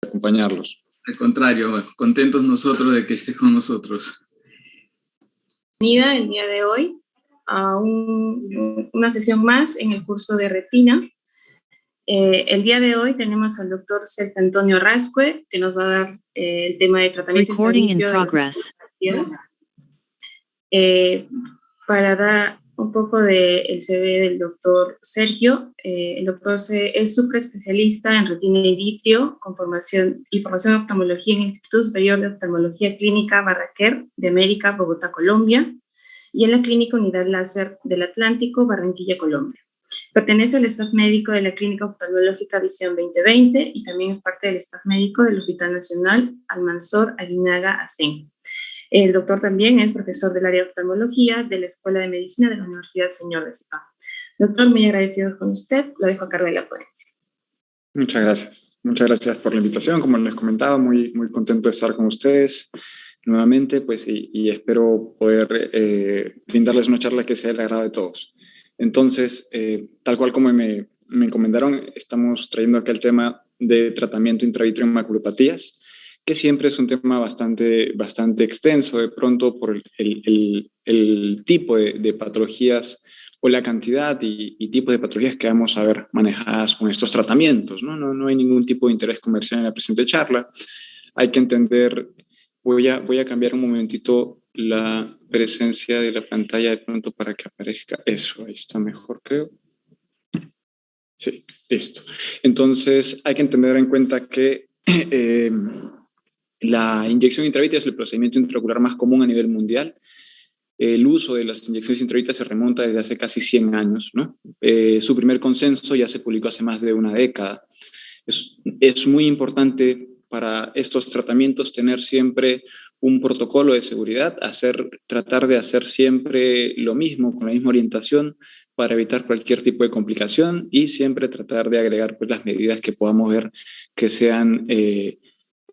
acompañarlos. Al contrario, contentos nosotros de que estés con nosotros. Bienvenida el día de hoy a una sesión más en el curso de retina. El día de hoy tenemos al doctor Sergio Antonio Rascue, que nos va a dar el tema de tratamiento para dar un poco del CV del doctor Sergio. El doctor es superespecialista en retina in vitro con formación y formación en oftalmología en el Instituto Superior de Oftalmología Clínica Barraquer de América, Bogotá, Colombia, y en la Clínica Unidad Láser del Atlántico, Barranquilla, Colombia. Pertenece al staff médico de la Clínica Oftalmológica Visión 2020 y también es parte del staff médico del Hospital Nacional Almanzor Aguinaga Asen. El doctor también es profesor del área de oftalmología de la Escuela de Medicina de la Universidad Señor de Cepa. Doctor, muy agradecido con usted. Lo dejo a cargo de la ponencia. Muchas gracias. Muchas gracias por la invitación. Como les comentaba, muy contento de estar con ustedes nuevamente, pues, y espero poder brindarles una charla que sea del agrado de todos. Entonces, tal cual como me encomendaron, estamos trayendo acá el tema de tratamiento intravitreal en maculopatías, que siempre es un tema bastante extenso, de pronto por el tipo de patologías o la cantidad y tipo de patologías que vamos a ver manejadas con estos tratamientos, ¿no? No hay ningún tipo de interés comercial en la presente charla. Hay que entender, voy a cambiar un momentito la presencia de la pantalla de pronto para que aparezca eso, ahí está mejor, creo. Sí, listo. Entonces, hay que tener en cuenta que la inyección intravitreal es el procedimiento intraocular más común a nivel mundial. El uso de las inyecciones intravitreales se remonta desde hace casi 100 años, ¿no? Su primer consenso ya se publicó hace más de una década. Es muy importante para estos tratamientos tener siempre un protocolo de seguridad, tratar de hacer siempre lo mismo, con la misma orientación, para evitar cualquier tipo de complicación y siempre tratar de agregar pues, las medidas que podamos ver que sean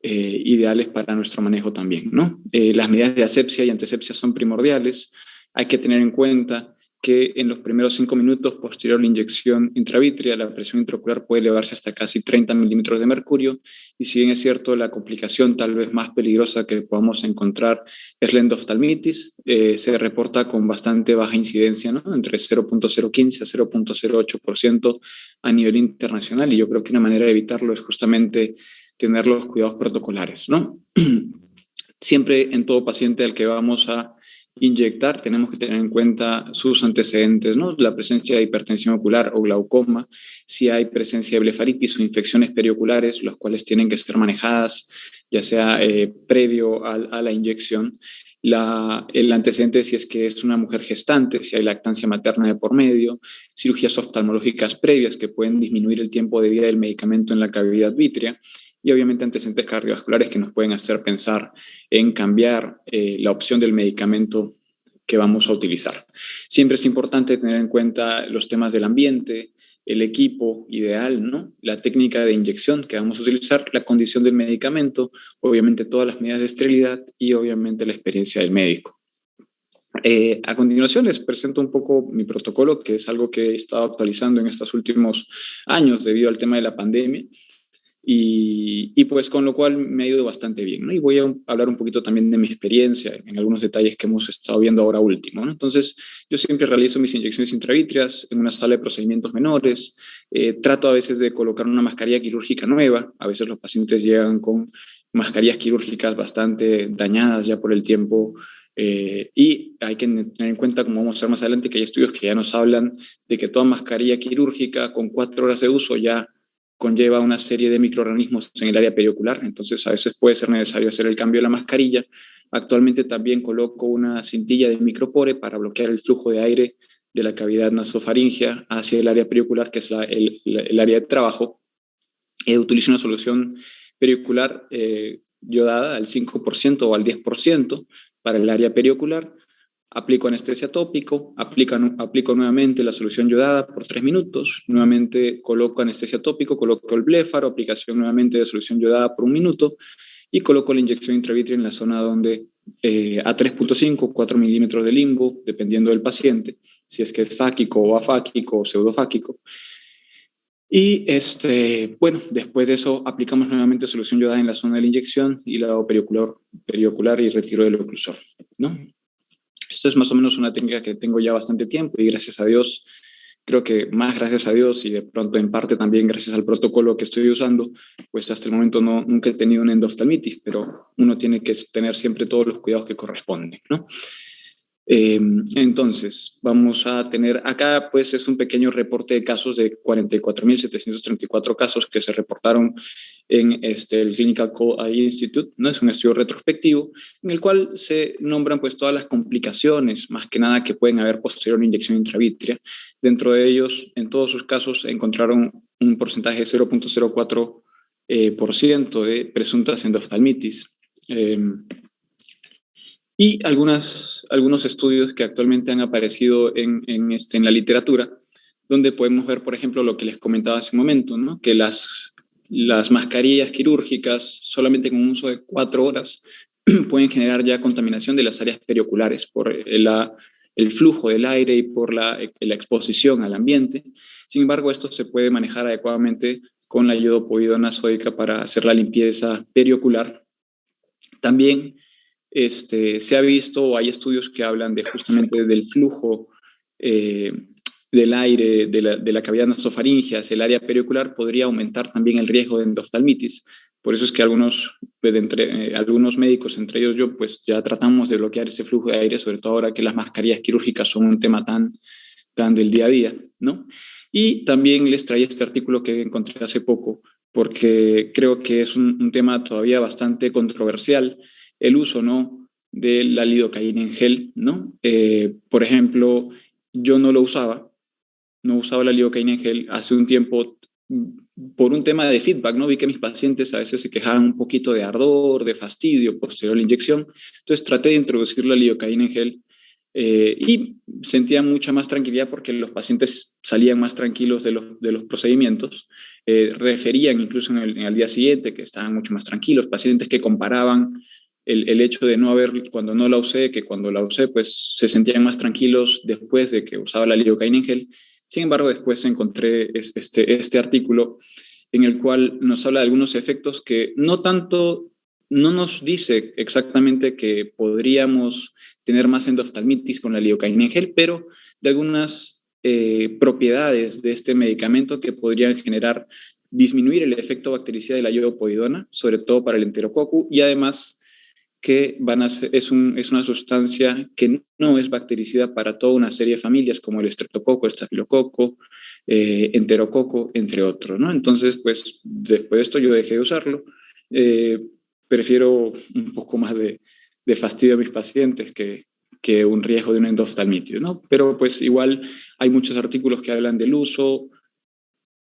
ideales para nuestro manejo también, ¿no? Las medidas de asepsia y antisepsia son primordiales. Hay que tener en cuenta que en los primeros 5 minutos posterior a la inyección intravítrea, la presión intraocular puede elevarse hasta casi 30 milímetros de mercurio, y si bien es cierto, la complicación tal vez más peligrosa que podamos encontrar es la endoftalmitis, se reporta con bastante baja incidencia, ¿no? Entre 0.015 a 0.08% a nivel internacional, y yo creo que una manera de evitarlo es justamente tener los cuidados protocolares, ¿no? Siempre en todo paciente al que vamos a inyectar tenemos que tener en cuenta sus antecedentes, ¿no? La presencia de hipertensión ocular o glaucoma, si hay presencia de blefaritis o infecciones perioculares, las cuales tienen que ser manejadas, ya sea previo a la inyección. El antecedente si es que es una mujer gestante, si hay lactancia materna de por medio, cirugías oftalmológicas previas que pueden disminuir el tiempo de vida del medicamento en la cavidad vítrea, y obviamente antecedentes cardiovasculares que nos pueden hacer pensar en cambiar la opción del medicamento que vamos a utilizar. Siempre es importante tener en cuenta los temas del ambiente, el equipo ideal, ¿no? La técnica de inyección que vamos a utilizar, la condición del medicamento, obviamente todas las medidas de esterilidad y obviamente la experiencia del médico. A continuación les presento un poco mi protocolo, que es algo que he estado actualizando en estos últimos años debido al tema de la pandemia. Y pues con lo cual me ha ido bastante bien, ¿no? Y voy a hablar un poquito también de mi experiencia en algunos detalles que hemos estado viendo ahora último, ¿no? Entonces, yo siempre realizo mis inyecciones intravítreas en una sala de procedimientos menores, trato a veces de colocar una mascarilla quirúrgica nueva, a veces los pacientes llegan con mascarillas quirúrgicas bastante dañadas ya por el tiempo, y hay que tener en cuenta, como vamos a ver más adelante, que hay estudios que ya nos hablan de que toda mascarilla quirúrgica con 4 horas de uso ya conlleva una serie de microorganismos en el área periocular, entonces a veces puede ser necesario hacer el cambio de la mascarilla. Actualmente también coloco una cintilla de micropore para bloquear el flujo de aire de la cavidad nasofaringea hacia el área periocular, que es el área de trabajo. Utilizo una solución periocular yodada al 5% o al 10% para el área periocular. Aplico anestesia tópico, aplico nuevamente la solución yodada por 3 minutos, nuevamente coloco anestesia tópico, coloco el bléfaro, aplicación nuevamente de solución yodada por 1 minuto y coloco la inyección intravítrea en la zona donde a 3.5, 4 milímetros de limbo, dependiendo del paciente, si es que es fáquico o afáquico o pseudofáquico. Y bueno, después de eso aplicamos nuevamente solución yodada en la zona de la inyección y lavado periocular y retiro del oclusor, ¿no? Esto es más o menos una técnica que tengo ya bastante tiempo y gracias a Dios, creo que más gracias a Dios y de pronto en parte también gracias al protocolo que estoy usando, pues hasta el momento nunca he tenido una endoftalmitis, pero uno tiene que tener siempre todos los cuidados que corresponden, ¿no? Entonces, vamos a tener acá, pues es un pequeño reporte de casos de 44.734 casos que se reportaron en el Clinical Cold Eye Institute, ¿no? Es un estudio retrospectivo en el cual se nombran pues todas las complicaciones, más que nada que pueden haber posterior a una inyección intravítrea. Dentro de ellos, en todos sus casos, encontraron un porcentaje de 0.04% de presuntas endoftalmitis. Y algunos estudios que actualmente han aparecido en la literatura, donde podemos ver, por ejemplo, lo que les comentaba hace un momento, ¿no? Que las mascarillas quirúrgicas, solamente con un uso de 4 horas, pueden generar ya contaminación de las áreas perioculares por el flujo del aire y por la exposición al ambiente. Sin embargo, esto se puede manejar adecuadamente con la iodopovidona sódica para hacer la limpieza periocular. También se ha visto, o hay estudios que hablan de justamente del flujo del aire de la cavidad nasofaringea hacia el área periocular, podría aumentar también el riesgo de endoftalmitis. Por eso es que algunos médicos, entre ellos yo, pues ya tratamos de bloquear ese flujo de aire, sobre todo ahora que las mascarillas quirúrgicas son un tema tan del día a día, ¿no? Y también les traía este artículo que encontré hace poco, porque creo que es un tema todavía bastante controversial, el uso, ¿no?, de la lidocaína en gel, ¿no? Por ejemplo, yo no usaba la lidocaína en gel hace un tiempo por un tema de feedback, ¿no? Vi que mis pacientes a veces se quejaban un poquito de ardor, de fastidio posterior a la inyección, entonces traté de introducir la lidocaína en gel y sentía mucha más tranquilidad porque los pacientes salían más tranquilos de los procedimientos, referían incluso en el día siguiente que estaban mucho más tranquilos, pacientes que comparaban el hecho de no haber, cuando no la usé, que cuando la usé, pues se sentían más tranquilos después de que usaba la lidocaína en gel. Sin embargo, después encontré este artículo en el cual nos habla de algunos efectos que no nos dice exactamente que podríamos tener más endoftalmitis con la lidocaína en gel, pero de algunas propiedades de este medicamento que podrían disminuir el efecto bactericida de la iodopovidona, sobre todo para el enterococo, y además que es una sustancia que no es bactericida para toda una serie de familias como el estreptococo, el estafilococo, enterococo, entre otros, ¿no? Entonces, pues después de esto yo dejé de usarlo. Prefiero un poco más de fastidio a mis pacientes que un riesgo de una endoftalmitis, ¿no? Pero pues igual hay muchos artículos que hablan del uso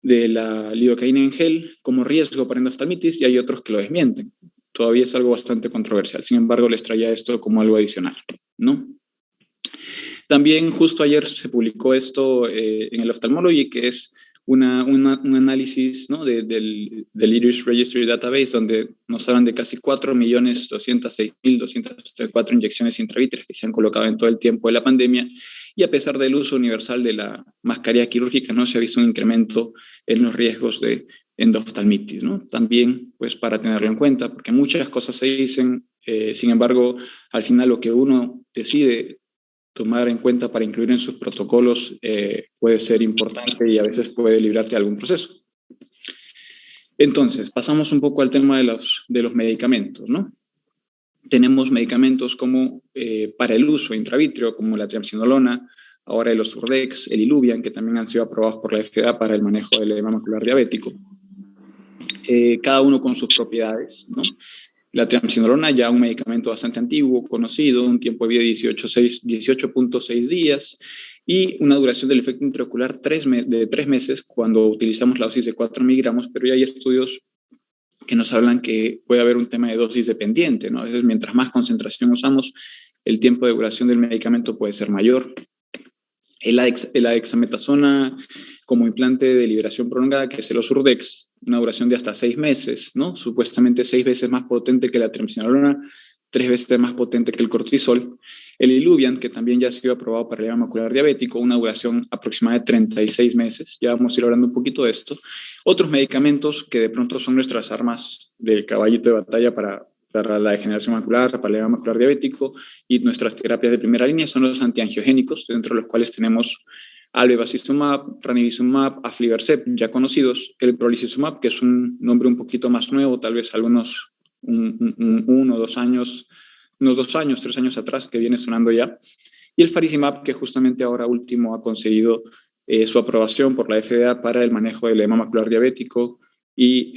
de la lidocaína en gel como riesgo para endoftalmitis y hay otros que lo desmienten. Todavía es algo bastante controversial. Sin embargo, les traía esto como algo adicional, ¿no? También justo ayer se publicó esto en el Ophthalmology, que es un análisis, ¿no?, del IRIS Registry Database, donde nos hablan de casi 4.206.234 inyecciones intravítreas que se han colocado en todo el tiempo de la pandemia, y a pesar del uso universal de la mascarilla quirúrgica, no se ha visto un incremento en los riesgos de endoftalmitis, ¿no? También, pues, para tenerlo en cuenta, porque muchas cosas se dicen, sin embargo, al final lo que uno decide tomar en cuenta para incluir en sus protocolos puede ser importante y a veces puede librarte de algún proceso. Entonces, pasamos un poco al tema de los medicamentos, ¿no? Tenemos medicamentos como para el uso intravítreo, como la triamcinolona, ahora el Osurdex, el Iluvian, que también han sido aprobados por la FDA para el manejo del edema macular diabético. Cada uno con sus propiedades, ¿no? La triamcinolona, ya un medicamento bastante antiguo, conocido, un tiempo de vida de 18.6 días y una duración del efecto intraocular de 3 meses cuando utilizamos la dosis de 4 miligramos, pero ya hay estudios que nos hablan que puede haber un tema de dosis dependiente, ¿no? A veces mientras más concentración usamos, el tiempo de duración del medicamento puede ser mayor. La dexametasona como implante de liberación prolongada, que es el Osurdex, una duración de hasta 6 meses, ¿no? Supuestamente 6 veces más potente que la triamcinolona, 3 veces más potente que el cortisol. El Iluvian, que también ya ha sido aprobado para el edema macular diabético, una duración aproximada de 36 meses. Ya vamos a ir hablando un poquito de esto. Otros medicamentos que de pronto son nuestras armas del caballito de batalla para la degeneración macular, para el edema macular diabético, y nuestras terapias de primera línea son los antiangiogénicos, dentro de los cuales tenemos al bevacizumab, ranibizumab, aflibercept, ya conocidos, el brolucizumab, que es un nombre un poquito más nuevo, tal vez algunos unos 2 años, 3 años atrás, que viene sonando ya, y el faricimab, que justamente ahora último ha conseguido su aprobación por la FDA para el manejo del edema macular diabético y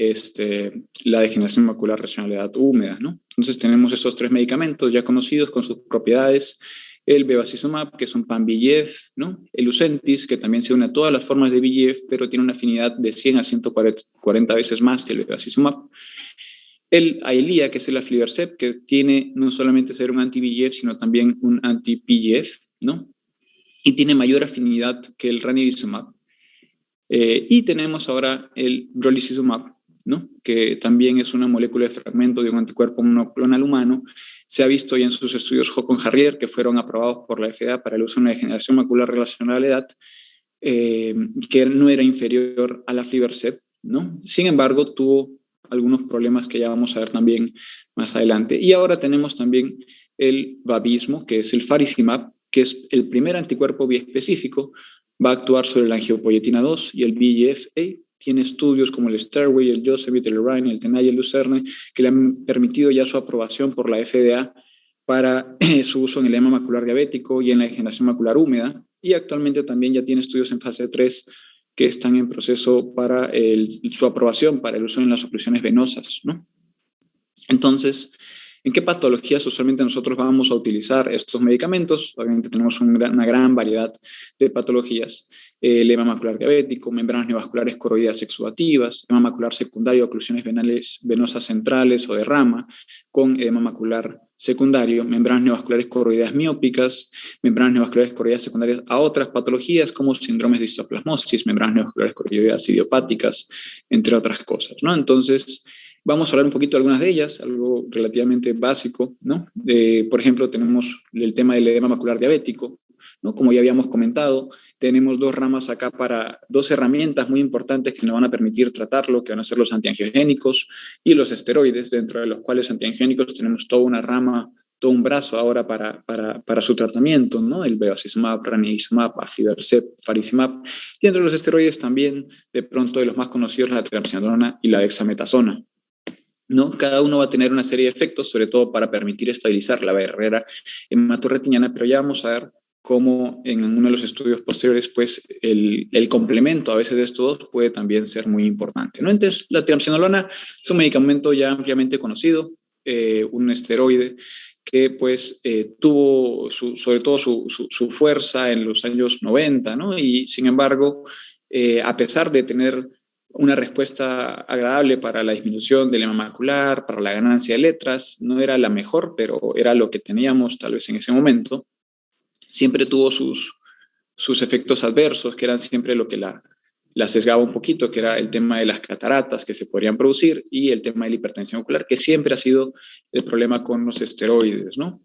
la degeneración macular regional de edad húmeda, ¿no? Entonces tenemos estos 3 medicamentos ya conocidos con sus propiedades, el bevacizumab, que es un pan-VEGF, ¿no? El Lucentis, que también se une a todas las formas de VEGF, pero tiene una afinidad de 100 a 140 veces más que el bevacizumab. El Eylea, que es el aflibercept, que tiene no solamente ser un anti-VEGF, sino también un anti-PGF, ¿no? Y tiene mayor afinidad que el ranibizumab. Y tenemos ahora el brolucizumab, ¿no? Que también es una molécula de fragmento de un anticuerpo monoclonal humano. Se ha visto ya en sus estudios Håkon-Harrier, que fueron aprobados por la FDA para el uso en la degeneración macular relacionada a la edad, que no era inferior al aflibercept, ¿no? Sin embargo, tuvo algunos problemas que ya vamos a ver también más adelante. Y ahora tenemos también el babismo, que es el faricimab, que es el primer anticuerpo biespecífico, va a actuar sobre la angiopoietina 2 y el VEGF-A. Tiene estudios como el Stairway, el Yosemite, el Orion, el Tenaya y el Lucerne, que le han permitido ya su aprobación por la FDA para su uso en el edema macular diabético y en la degeneración macular húmeda. Y actualmente también ya tiene estudios en fase 3 que están en proceso para su aprobación para el uso en las oclusiones venosas, ¿no? Entonces, ¿en qué patologías usualmente nosotros vamos a utilizar estos medicamentos? Obviamente tenemos una gran variedad de patologías. El edema macular diabético, membranas neovasculares coroideas exudativas, edema macular secundario, oclusiones venosas centrales o derrama, con edema macular secundario, membranas neovasculares coroideas miópicas, membranas neovasculares coroideas secundarias a otras patologías como síndromes de histoplasmosis, membranas neovasculares coroideas idiopáticas, entre otras cosas, ¿no? Entonces, vamos a hablar un poquito de algunas de ellas, algo relativamente básico, ¿no? Por ejemplo, tenemos el tema del edema macular diabético, ¿no? Como ya habíamos comentado, tenemos 2 ramas acá para 2 herramientas muy importantes que nos van a permitir tratarlo, que van a ser los antiangiogénicos y los esteroides, dentro de los cuales antiangiogénicos tenemos toda una rama, todo un brazo ahora para su tratamiento, ¿no? El bevacizumab, ranibizumab, aflibercept, faricimab, y entre los esteroides también, de pronto, de los más conocidos, la triamcinolona y la dexametasona, ¿no? Cada uno va a tener una serie de efectos, sobre todo para permitir estabilizar la barrera hematorretiniana, pero ya vamos a ver cómo en uno de los estudios posteriores, pues el complemento a veces de estos dos puede también ser muy importante, ¿no? Entonces, la triamcinolona es un medicamento ya ampliamente conocido, un esteroide que pues tuvo sobre todo su fuerza en los años 90, ¿no? Y sin embargo, a pesar de tener una respuesta agradable para la disminución del edema macular, para la ganancia de letras, no era la mejor, pero era lo que teníamos tal vez en ese momento. Siempre tuvo sus efectos adversos, que eran siempre lo que la sesgaba un poquito, que era el tema de las cataratas que se podrían producir y el tema de la hipertensión ocular, que siempre ha sido el problema con los esteroides, ¿no?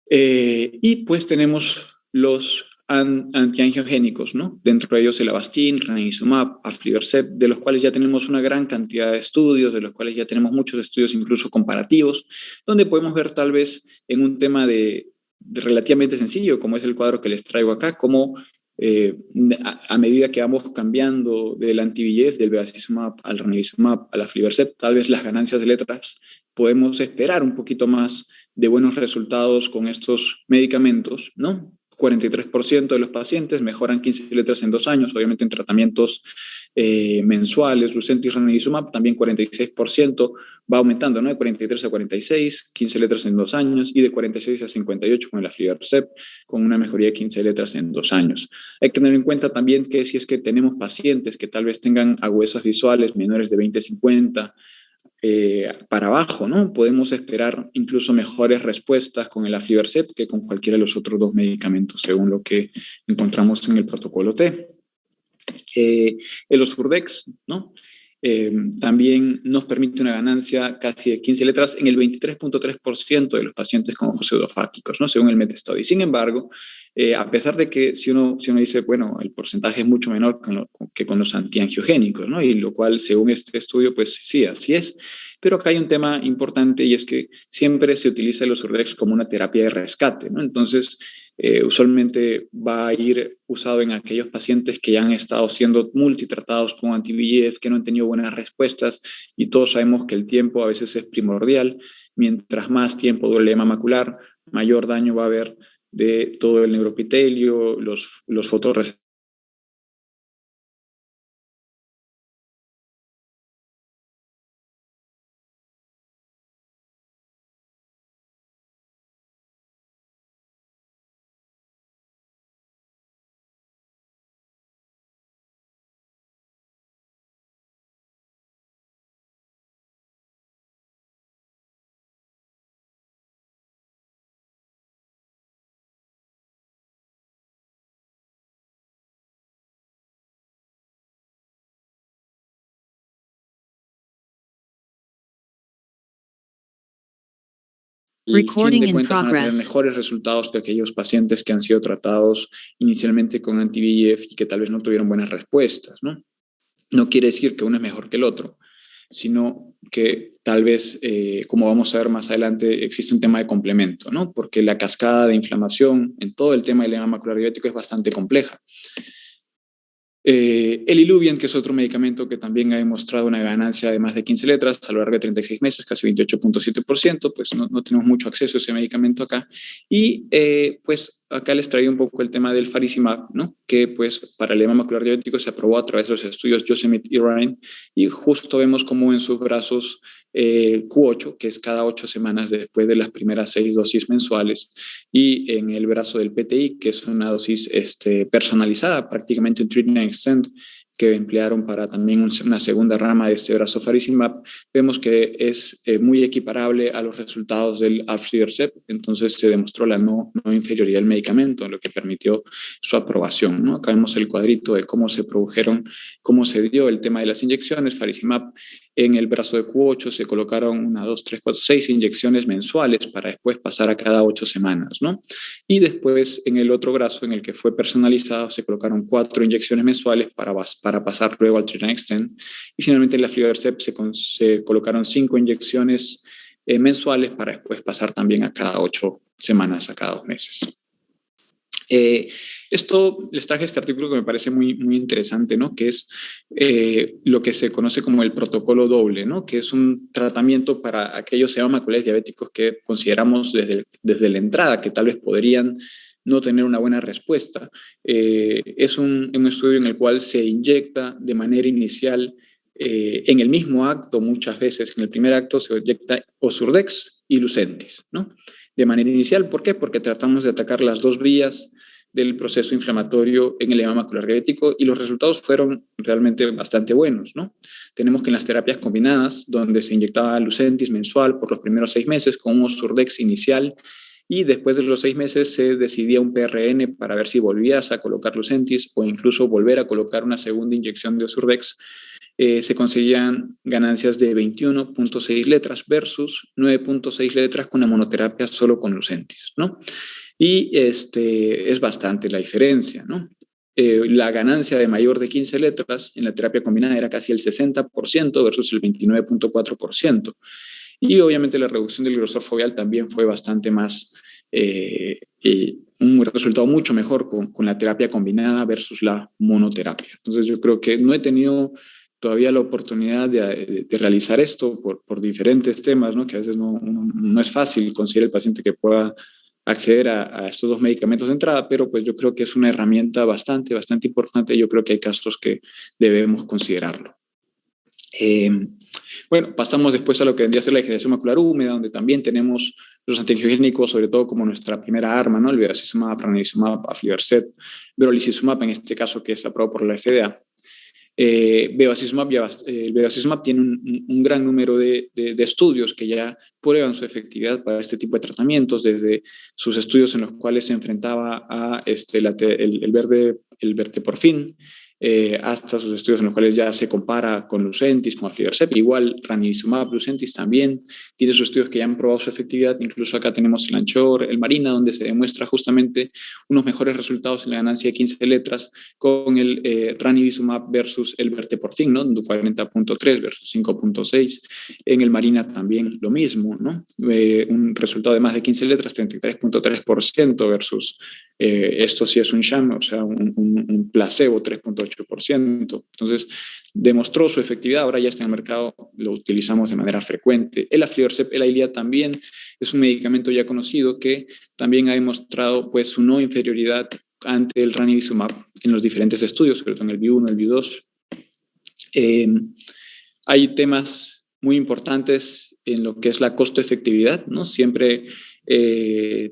Y pues tenemos los antiangiogénicos, ¿no? Dentro de ellos el Avastin, ranibizumab, aflibercept, de los cuales ya tenemos una gran cantidad de estudios, de los cuales ya tenemos muchos estudios incluso comparativos, donde podemos ver tal vez en un tema de relativamente sencillo, como es el cuadro que les traigo acá, cómo a medida que vamos cambiando del anti-VEGF, del bevacizumab al ranibizumab, al aflibercept, tal vez las ganancias de letras podemos esperar un poquito más de buenos resultados con estos medicamentos, ¿no? 43% de los pacientes mejoran 15 letras en 2 años, obviamente en tratamientos mensuales. Lucentis, ranibizumab, también 46%, va aumentando, ¿no? De 43 a 46, 15 letras en 2 años, y de 46 a 58 con el aflibercept, con una mejoría de 15 letras en 2 años. Hay que tener en cuenta también que si es que tenemos pacientes que tal vez tengan agudezas visuales menores de 20-50, para abajo, ¿no? Podemos esperar incluso mejores respuestas con el aflibercept que con cualquiera de los otros 2 medicamentos, según lo que encontramos en el protocolo T. El Osurdex, ¿no? también nos permite una ganancia casi de 15 letras en el 23.3% de los pacientes con ojos pseudofáquicos, ¿no? Según el Meta-Study. Sin embargo, a pesar de que si uno dice, bueno, el porcentaje es mucho menor que con los antiangiogénicos, ¿no? Y lo cual, según este estudio, pues sí, así es. Pero acá hay un tema importante y es que siempre se utiliza el Osurdex como una terapia de rescate, ¿no? Entonces, usualmente va a ir usado en aquellos pacientes que ya han estado siendo multitratados con anti-VEGF, que no han tenido buenas respuestas, y todos sabemos que el tiempo a veces es primordial. Mientras más tiempo dure el edema macular, mayor daño va a haber de todo el neuroepitelio, los fotorreceptores. Recording in Van a tener progress. mejores resultados que aquellos pacientes que han sido tratados inicialmente con anti-VEGF y que tal vez no tuvieron buenas respuestas, ¿no? No quiere decir que uno es mejor que el otro, sino que tal vez, como vamos a ver más adelante, existe un tema de complemento, ¿no? Porque la cascada de inflamación en todo el tema del edema macular diabético es bastante compleja. El Iluvien, que es otro medicamento que también ha demostrado una ganancia de más de 15 letras a lo largo de 36 meses, casi 28.7%, pues no tenemos mucho acceso a ese medicamento acá. Y pues acá les traigo un poco el tema del faricimab, ¿no? Que pues para el edema macular diabético se aprobó a través de los estudios Yosemite y Rhine, y justo vemos como en sus brazos Q8, que es cada 8 semanas después de las primeras 6 dosis mensuales, y en el brazo del PTI, que es una dosis personalizada, prácticamente un treatment extend, que emplearon para también una segunda rama de este brazo faricimab, vemos que es muy equiparable a los resultados del aflibercept. Entonces se demostró la no inferioridad del medicamento, lo que permitió su aprobación, ¿no? Acá vemos el cuadrito de cómo se produjeron, cómo se dio el tema de las inyecciones. Faricimab en el brazo de Q8 se colocaron 1, 2, 3, 4, 6 inyecciones mensuales para después pasar a cada 8 semanas, ¿no? Y después en el otro brazo, en el que fue personalizado, se colocaron 4 inyecciones mensuales para pasar luego al treatment extend. Y finalmente en la aflibercept se colocaron 5 inyecciones mensuales para después pasar también a cada 8 semanas, a cada 2 meses. Esto les traje este artículo que me parece muy, muy interesante, ¿no? Que es lo que se conoce como el protocolo doble, ¿no? Que es un tratamiento para aquellos edemas maculares diabéticos que consideramos desde la entrada que tal vez podrían no tener una buena respuesta. Es un estudio en el cual se inyecta de manera inicial en el mismo acto, muchas veces en el primer acto se inyecta Osurdex y Lucentis, ¿no? De manera inicial. ¿Por qué? Porque tratamos de atacar las dos vías del proceso inflamatorio en el edema macular diabético y los resultados fueron realmente bastante buenos, ¿no? Tenemos que en las terapias combinadas, donde se inyectaba Lucentis mensual por los primeros 6 meses con un Osurdex inicial, y después de los 6 meses se decidía un PRN para ver si volvías a colocar Lucentis o incluso volver a colocar una segunda inyección de Osurdex. Se conseguían ganancias de 21.6 letras versus 9.6 letras con la monoterapia solo con Lucentis, ¿no? Y es bastante la diferencia, ¿no? La ganancia de mayor de 15 letras en la terapia combinada era casi el 60% versus el 29.4%. Y obviamente la reducción del grosor foveal también fue bastante más, un resultado mucho mejor con la terapia combinada versus la monoterapia. Entonces yo creo que no he tenido todavía la oportunidad de realizar esto por diferentes temas, ¿no? Que a veces no es fácil conseguir el paciente que pueda acceder a estos dos medicamentos de entrada, pero pues yo creo que es una herramienta bastante importante y yo creo que hay casos que debemos considerarlo. Bueno, pasamos después a lo que vendría a ser la degeneración macular húmeda, donde también tenemos los antiangiogénicos, sobre todo como nuestra primera arma, ¿no? El bevacizumab, ranibizumab, aflibercept, brolucizumab, en este caso que es aprobado por la FDA. El bevacizumab tiene un gran número de estudios que ya prueban su efectividad para este tipo de tratamientos, desde sus estudios en los cuales se enfrentaba a el verteporfin, hasta sus estudios en los cuales ya se compara con Lucentis, con aflibercept. Igual ranibizumab, Lucentis también tiene sus estudios que ya han probado su efectividad. Incluso acá tenemos el ANCHOR, el MARINA, donde se demuestra justamente unos mejores resultados en la ganancia de 15 letras con el ranibizumab versus el verteporfin, ¿no? 40.3 versus 5.6. En el MARINA también lo mismo, ¿no? Un resultado de más de 15 letras, 33.3% versus esto sí es un sham, o sea, un placebo, 3.8%. Entonces, demostró su efectividad, ahora ya está en el mercado, lo utilizamos de manera frecuente. El aflibercept, el Eylea también es un medicamento ya conocido que también ha demostrado pues su no inferioridad ante el ranibizumab en los diferentes estudios, sobre todo en el VIEW1, el VIEW2. Hay temas muy importantes en lo que es la costo-efectividad, ¿no? Siempre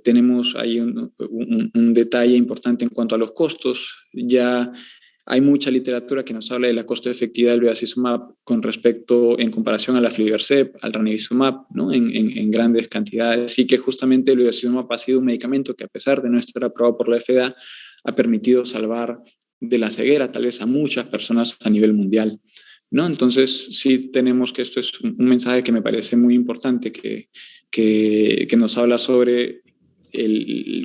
tenemos ahí un detalle importante en cuanto a los costos. Ya hay mucha literatura que nos habla de la costo-efectividad del bevacizumab con respecto, en comparación al aflibercept, al ranibizumab, ¿no? En grandes cantidades, y que justamente el bevacizumab ha sido un medicamento que, a pesar de no estar aprobado por la FDA, ha permitido salvar de la ceguera tal vez a muchas personas a nivel mundial, ¿no? Entonces, sí tenemos que esto es un mensaje que me parece muy importante, que nos habla sobre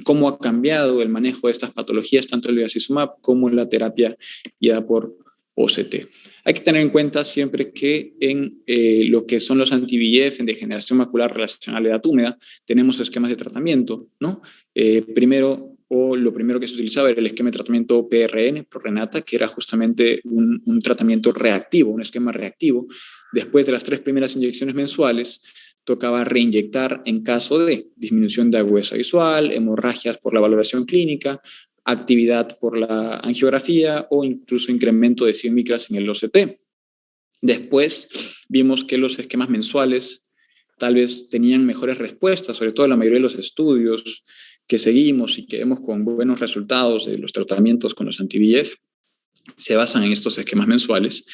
cómo ha cambiado el manejo de estas patologías, tanto el bevacizumab como la terapia guiada por OCT. Hay que tener en cuenta siempre que en lo que son los anti-VEGF en degeneración macular relacionada a la edad húmeda, tenemos esquemas de tratamiento, ¿no? Lo primero que se utilizaba era el esquema de tratamiento PRN, Prorenata, que era justamente un tratamiento reactivo, un esquema reactivo. Después de las 3 primeras inyecciones mensuales, tocaba reinyectar en caso de disminución de agudeza visual, hemorragias por la valoración clínica, actividad por la angiografía o incluso incremento de 100 micras en el OCT. Después vimos que los esquemas mensuales tal vez tenían mejores respuestas, sobre todo la mayoría de los estudios que seguimos y que vemos con buenos resultados de los tratamientos con los anti-VEGF se basan en estos esquemas mensuales.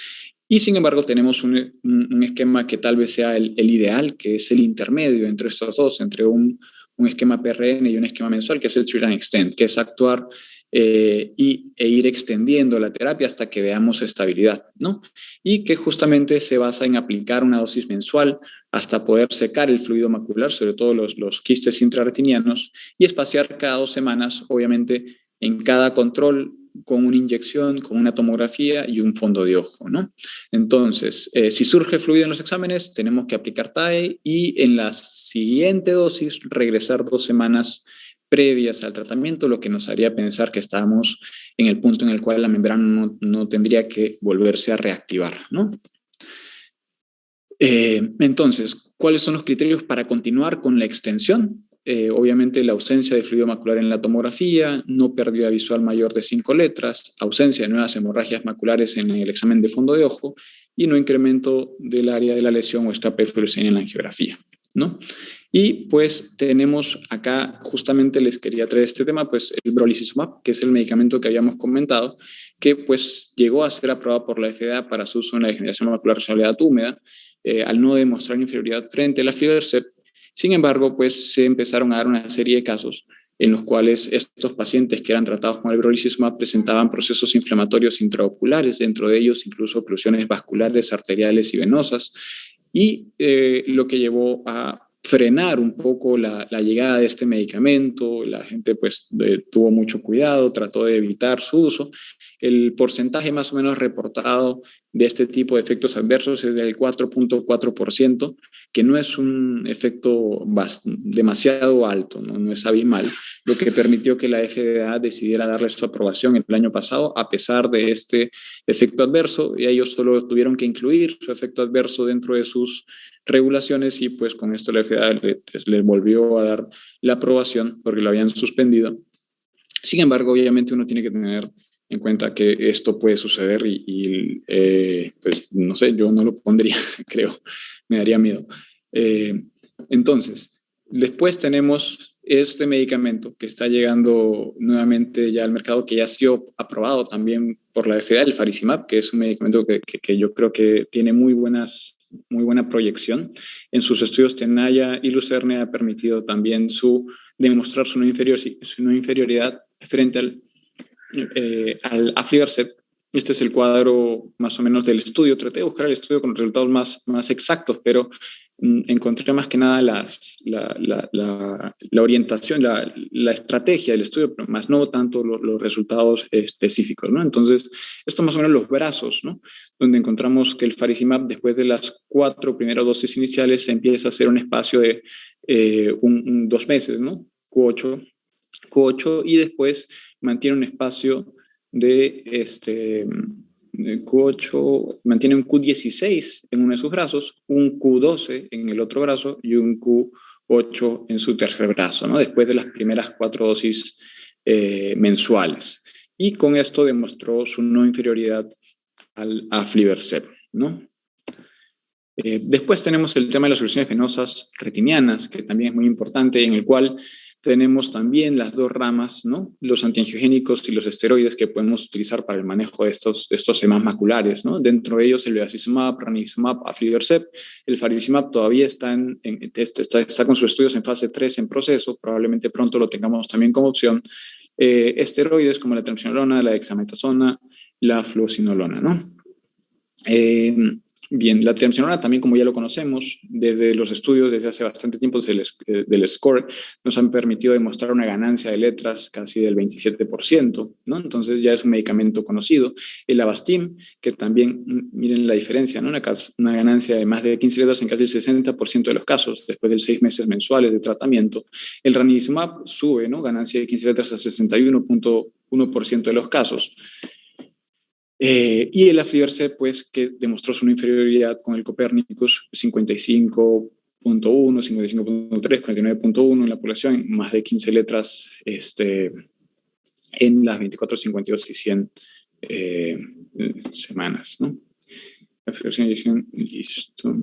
Y sin embargo tenemos un esquema que tal vez sea el ideal, que es el intermedio entre estos dos, entre un esquema PRN y un esquema mensual, que es el Treat and Extend, que es actuar e ir extendiendo la terapia hasta que veamos estabilidad, ¿no? Y que justamente se basa en aplicar una dosis mensual hasta poder secar el fluido macular, sobre todo los quistes intrarretinianos, y espaciar cada 2 semanas, obviamente, en cada control con una inyección, con una tomografía y un fondo de ojo, ¿no? Entonces, si surge fluido en los exámenes, tenemos que aplicar TAE y en la siguiente dosis regresar 2 semanas previas al tratamiento, lo que nos haría pensar que estábamos en el punto en el cual la membrana no tendría que volverse a reactivar, ¿no? Entonces, ¿cuáles son los criterios para continuar con la extensión? Obviamente la ausencia de fluido macular en la tomografía, no pérdida visual mayor de 5 letras, ausencia de nuevas hemorragias maculares en el examen de fondo de ojo y no incremento del área de la lesión o escape de fluorescencia en la angiografía, ¿no? Y pues tenemos acá, justamente les quería traer este tema, pues el brolucizumab, que es el medicamento que habíamos comentado, que pues llegó a ser aprobado por la FDA para su uso en la degeneración macular relacionada a la edad húmeda, al no demostrar inferioridad frente al aflibercept. Sin embargo, pues se empezaron a dar una serie de casos en los cuales estos pacientes que eran tratados con el brolucizumab presentaban procesos inflamatorios intraoculares, dentro de ellos incluso oclusiones vasculares, arteriales y venosas, y lo que llevó a frenar un poco la llegada de este medicamento. La gente pues tuvo mucho cuidado, trató de evitar su uso. El porcentaje más o menos reportado de este tipo de efectos adversos es del 4.4%, que no es un efecto demasiado alto, no es abismal, lo que permitió que la FDA decidiera darle su aprobación el año pasado a pesar de este efecto adverso, y ellos solo tuvieron que incluir su efecto adverso dentro de sus regulaciones y pues con esto la FDA les volvió a dar la aprobación porque lo habían suspendido. Sin embargo, obviamente uno tiene que tener en cuenta que esto puede suceder y pues no sé, yo no lo pondría, creo, me daría miedo. Entonces, después tenemos este medicamento que está llegando nuevamente ya al mercado, que ya ha sido aprobado también por la FDA, el faricimab, que es un medicamento que yo creo que tiene muy buena proyección. En sus estudios Tenaya y Lucerne ha permitido también demostrar su no inferioridad frente al aflibercept Este es el cuadro más o menos del estudio. Traté de buscar el estudio con resultados más exactos, pero encontré más que nada la orientación, la estrategia del estudio, pero más no tanto los resultados específicos, ¿no? Entonces, esto más o menos los brazos, ¿no? Donde encontramos que el faricimab, después de las 4 primeras dosis iniciales, se empieza a hacer un espacio de 2 meses, ¿no? Q8, y después mantiene un espacio de Q8, mantiene un Q16 en uno de sus brazos, un Q12 en el otro brazo y un Q8 en su tercer brazo, ¿no? Después de las primeras 4 dosis mensuales. Y con esto demostró su no inferioridad al aflibercept, ¿no? Después tenemos el tema de las soluciones venosas retinianas, que también es muy importante, en el cual tenemos también las 2 ramas, ¿no? Los antiangiogénicos y los esteroides que podemos utilizar para el manejo de estos edemas maculares, ¿no? Dentro de ellos el bevacizumab, ranibizumab, aflibercept. El faricimab todavía está con sus estudios en fase 3 en proceso, probablemente pronto lo tengamos también como opción. Esteroides como la triamcinolona, la dexametasona, la fluocinolona, ¿no? Bien, la triamcinolona también, como ya lo conocemos, desde los estudios desde hace bastante tiempo del SCORE, nos han permitido demostrar una ganancia de letras casi del 27%, ¿no? Entonces ya es un medicamento conocido. El Avastin, que también, miren la diferencia, ¿no? Una ganancia de más de 15 letras en casi el 60% de los casos, después de 6 meses mensuales de tratamiento. El ranibizumab sube, ¿no? Ganancia de 15 letras a 61.1% de los casos. Y el aflibercept, pues, que demostró su inferioridad con el Copernicus, 55.1, 55.3, 49.1 en la población, más de 15 letras en las 24, 52 y 100 semanas, ¿no? La inyección, listo.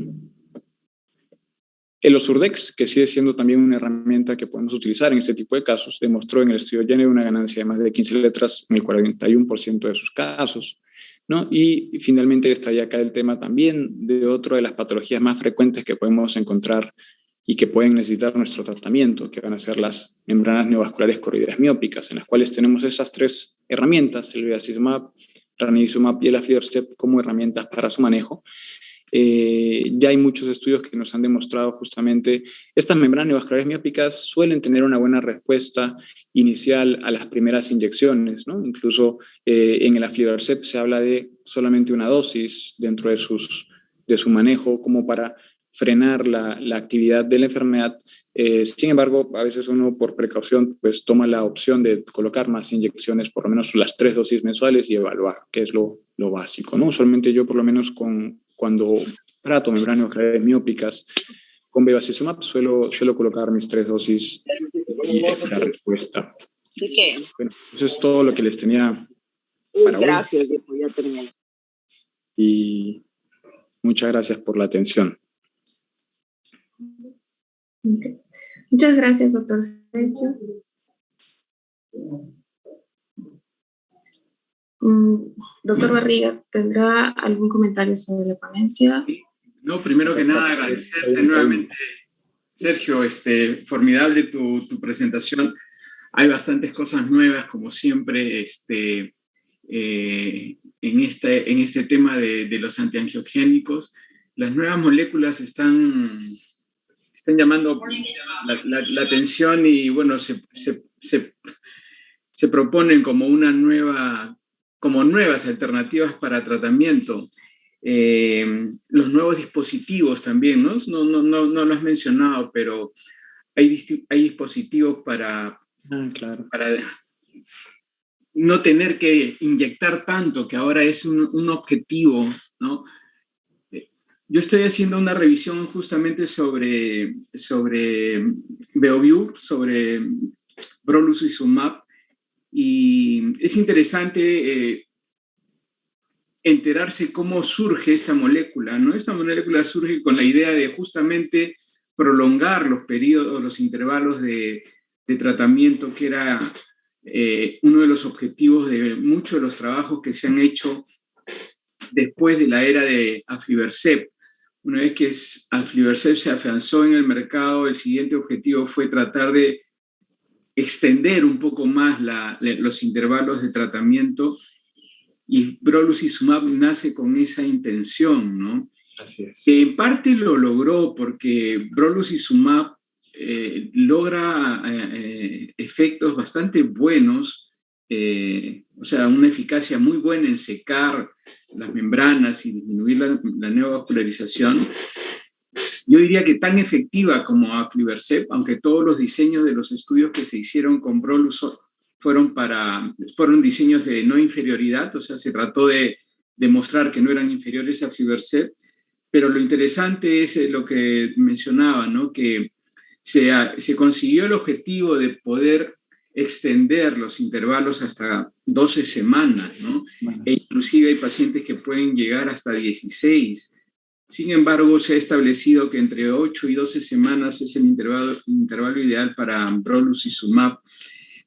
El Osurdex, que sigue siendo también una herramienta que podemos utilizar en este tipo de casos, demostró en el estudio Jenner una ganancia de más de 15 letras en el 41% de sus casos, ¿no? Y finalmente estaría acá el tema también de otra de las patologías más frecuentes que podemos encontrar y que pueden necesitar nuestro tratamiento, que van a ser las membranas neovasculares corroídas miópicas, en las cuales tenemos esas 3 herramientas, el bevacizumab, ranibizumab y el aflibercept como herramientas para su manejo. Ya hay muchos estudios que nos han demostrado justamente estas membranas neovasculares miópicas suelen tener una buena respuesta inicial a las primeras inyecciones, ¿no? Incluso en el aflibercept se habla de solamente una dosis dentro de su manejo como para frenar la actividad de la enfermedad. Sin embargo, a veces uno por precaución pues toma la opción de colocar más inyecciones, por lo menos las 3 dosis mensuales y evaluar, que es lo básico, ¿no? Usualmente yo por lo menos cuando trato membranas neovasculares miópicas con bevacizumab suelo colocar mis 3 dosis y la respuesta. Bueno, eso es todo lo que les tenía para hoy. Gracias, ya terminé. Y muchas gracias por la atención. Okay. Muchas gracias, doctor Sergio. Doctor Barriga, ¿tendrá algún comentario sobre la ponencia? No, primero que nada, agradecerte nuevamente, Sergio, formidable tu presentación. Hay bastantes cosas nuevas, como siempre, en este tema de los antiangiogénicos. Las nuevas moléculas están llamando la atención y, bueno, se proponen como nuevas alternativas para tratamiento. Los nuevos dispositivos también, ¿no? No lo has mencionado, pero hay dispositivos para no tener que inyectar tanto, que ahora es un objetivo, ¿no? Yo estoy haciendo una revisión justamente sobre Beovu, sobre brolucizumab, y es interesante enterarse cómo surge esta molécula, ¿no? Esta molécula surge con la idea de justamente prolongar los periodos, los intervalos de tratamiento, que era uno de los objetivos de muchos de los trabajos que se han hecho después de la era de aflibercept. Una vez que aflibercept se afianzó en el mercado, el siguiente objetivo fue tratar de extender un poco más los intervalos de tratamiento y brolucizumab nace con esa intención, ¿no? Así es. Que en parte lo logró porque brolucizumab logra efectos bastante buenos, o sea, una eficacia muy buena en secar las membranas y disminuir la neovascularización. Yo diría que tan efectiva como aflibercept, aunque todos los diseños de los estudios que se hicieron con brolus fueron diseños de no inferioridad, o sea, se trató de demostrar que no eran inferiores a aflibercept, pero lo interesante es lo que mencionaba, ¿no? Que se consiguió el objetivo de poder extender los intervalos hasta 12 semanas, ¿no? E inclusive hay pacientes que pueden llegar hasta 16. Sin embargo, se ha establecido que entre 8 y 12 semanas es el intervalo ideal para brolucizumab.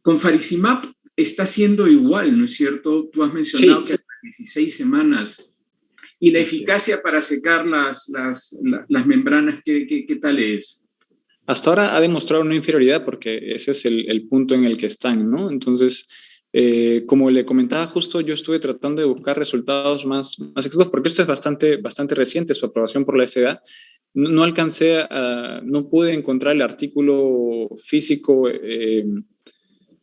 Con faricimab está siendo igual, ¿no es cierto? Tú has mencionado que hasta 16 semanas. ¿Y la eficacia para secar las membranas, qué tal es? Hasta ahora ha demostrado una inferioridad porque ese es el punto en el que están, ¿no? Entonces, como le comentaba justo, yo estuve tratando de buscar resultados más exactos porque esto es bastante reciente, su aprobación por la FDA. No alcancé no pude encontrar el artículo físico,